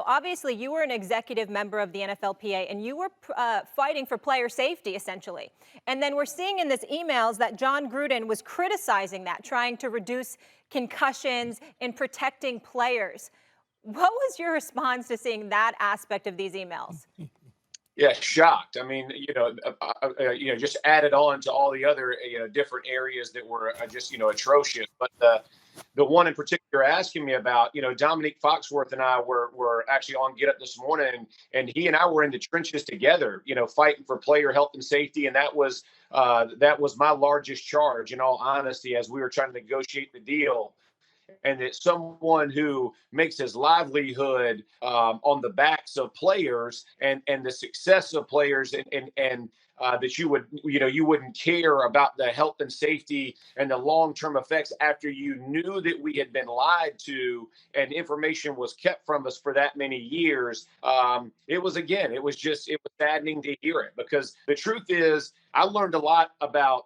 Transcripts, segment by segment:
obviously you were an executive member of the NFLPA and you were fighting for player safety, essentially. And then we're seeing in this emails that Jon Gruden was criticizing that, trying to reduce concussions and protecting players. What was your response to seeing that aspect of these emails? Yeah, shocked. I mean, just added on to all the other, different areas that were just, atrocious. But the one in particular you're asking me about, Dominique Foxworth and I were actually on Get Up this morning, and he and I were in the trenches together, fighting for player health and safety, and that was my largest charge, in all honesty, as we were trying to negotiate the deal. And that someone who makes his livelihood on the backs of players and the success of players and that you wouldn't care about the health and safety and the long-term effects after you knew that we had been lied to and information was kept from us for that many years. It was saddening to hear it, because the truth is I learned a lot about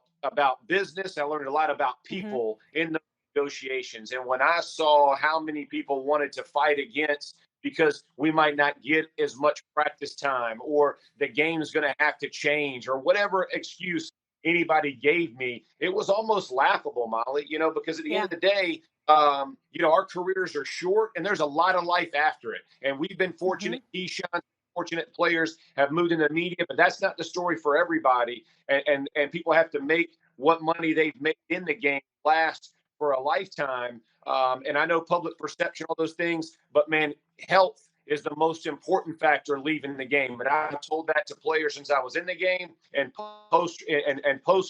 business. I learned a lot about people in the negotiations. And when I saw how many people wanted to fight against because we might not get as much practice time, or the game's going to have to change, or whatever excuse anybody gave me, it was almost laughable, Molly, because at the end of the day, our careers are short and there's a lot of life after it. And we've been fortunate, Keyshawn, fortunate players have moved in the media, but that's not the story for everybody. And people have to make what money they've made in the game last for a lifetime. And I know public perception, all those things, but man, health is the most important factor leaving the game. And I've told that to players since I was in the game and post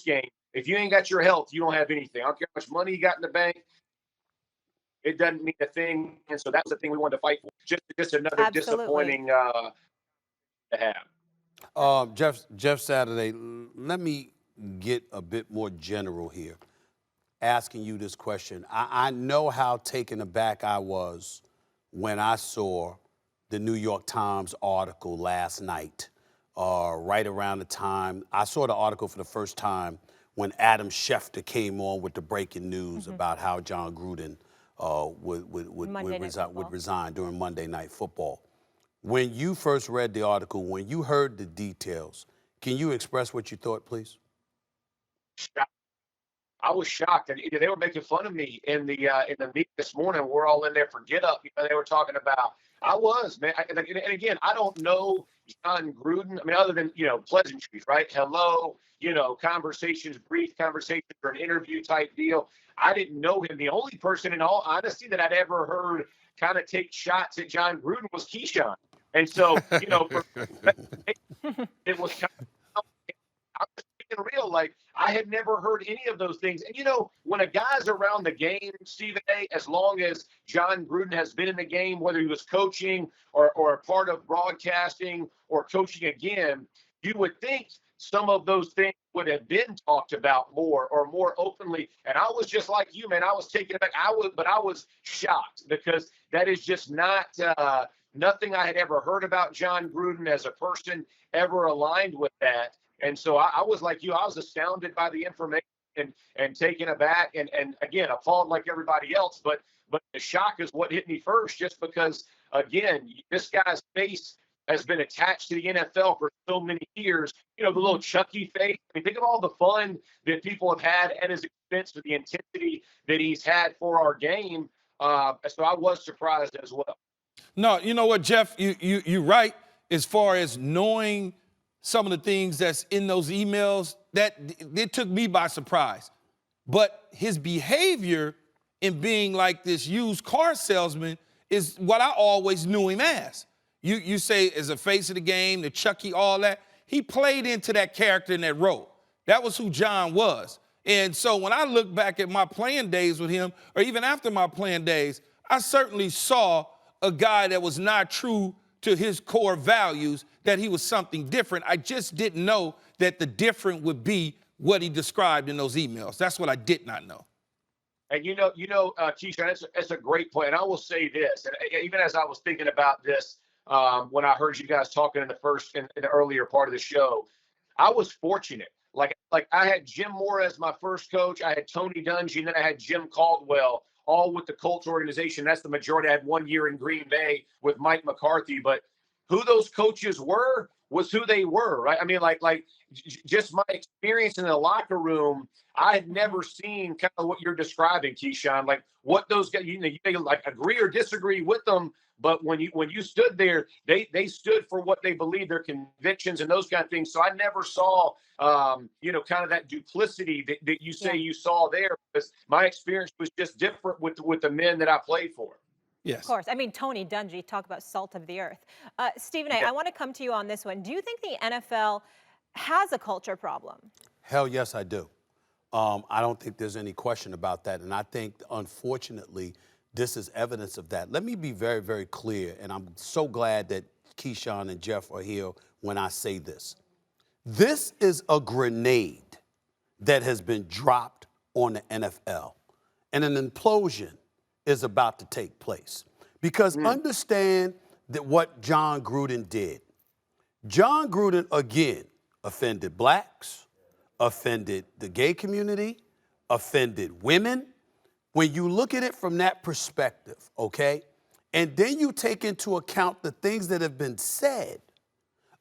game. If you ain't got your health, you don't have anything. I don't care how much money you got in the bank. It doesn't mean a thing. And so that's the thing we wanted to fight for. Just another disappointing to have. Jeff Saturday, let me get a bit more general here, asking you this question. I know how taken aback I was when I saw the New York Times article last night, right around the time. I saw the article for the first time when Adam Schefter came on with the breaking news about how Jon Gruden would resign during Monday Night Football. When you first read the article, when you heard the details, can you express what you thought, please? I was shocked, and they were making fun of me in the meet this morning. We're all in there for Get Up. They were talking about. I was, man. And again, I don't know Jon Gruden. I mean, other than pleasantries, right? Hello, conversations, brief conversations, or an interview type deal. I didn't know him. The only person, in all honesty, that I'd ever heard kind of take shots at Jon Gruden was Keyshawn. And so, it was kind of. I was being real, like I had never heard any of those things. And when a guy's around the game, Stephen A., as long as Jon Gruden has been in the game, whether he was coaching or a part of broadcasting or coaching again, you would think some of those things would have been talked about more or more openly. And I was just like you, man. I was taken aback. But I was shocked, because that is just not nothing I had ever heard about Jon Gruden as a person, ever aligned with that. And so I was like you. I was astounded by the information and taken aback and again, appalled like everybody else. But the shock is what hit me first, just because, again, this guy's face has been attached to the NFL for so many years. The little Chucky face. I mean, think of all the fun that people have had at his expense, with the intensity that he's had for our game. So I was surprised as well. No, you know what, Jeff? You're right as far as knowing some of the things that's in those emails. That it took me by surprise. But his behavior in being like this used car salesman is what I always knew him as. You say as a face of the game, the Chucky, all that. He played into that character in that role. That was who Jon was. And so when I look back at my playing days with him, or even after my playing days, I certainly saw a guy that was not true to his core values, that he was something different. I just didn't know that the different would be what he described in those emails. That's what I did not know. And Keisha, that's a great point. And I will say this, and even as I was thinking about this, when I heard you guys talking in the earlier part of the show, I was fortunate. Like I had Jim Moore as my first coach. I had Tony Dungy, and then I had Jim Caldwell all with the Colts organization. That's the majority. I had 1 year in Green Bay with Mike McCarthy, but who those coaches were was who they were, right? I mean, just my experience in the locker room, I had never seen kind of what you're describing, Keyshawn. Like what those guys, you may like agree or disagree with them, but when you stood there, they stood for what they believed, their convictions and those kind of things. So I never saw kind of that duplicity that you say you saw there, because my experience was just different with the men that I played for. Yes. Of course. I mean, Tony Dungy, talk about salt of the earth. Stephen A., I want to come to you on this one. Do you think the NFL has a culture problem? Hell yes, I do. I don't think there's any question about that. And I think, unfortunately, this is evidence of that. Let me be very, very clear, and I'm so glad that Keyshawn and Jeff are here when I say this. This is a grenade that has been dropped on the NFL, and an implosion is about to take place. Because understand that what Jon Gruden did. Jon Gruden, again, offended blacks, offended the gay community, offended women. When you look at it from that perspective, okay, and then you take into account the things that have been said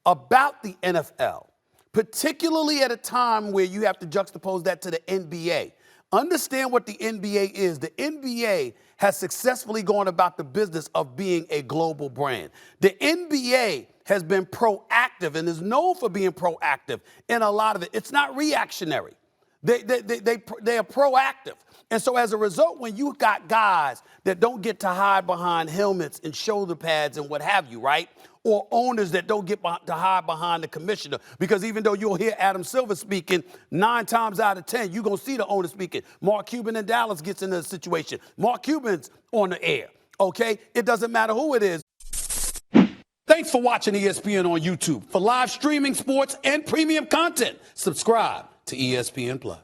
about the NFL, particularly at a time where you have to juxtapose that to the NBA. Understand what the NBA is. The NBA has successfully gone about the business of being a global brand. The NBA has been proactive and is known for being proactive in a lot of it. It's not reactionary. They are proactive. And so as a result, when you got guys that don't get to hide behind helmets and shoulder pads and what have you, right? Or owners that don't get to hide behind the commissioner, because even though you'll hear Adam Silver speaking 9 times out of 10, you're going to see the owner speaking. Mark Cuban in Dallas gets into the situation. Mark Cuban's on the air, okay? It doesn't matter who it is. Thanks for watching ESPN on YouTube. For live streaming, sports, and premium content, subscribe to ESPN+.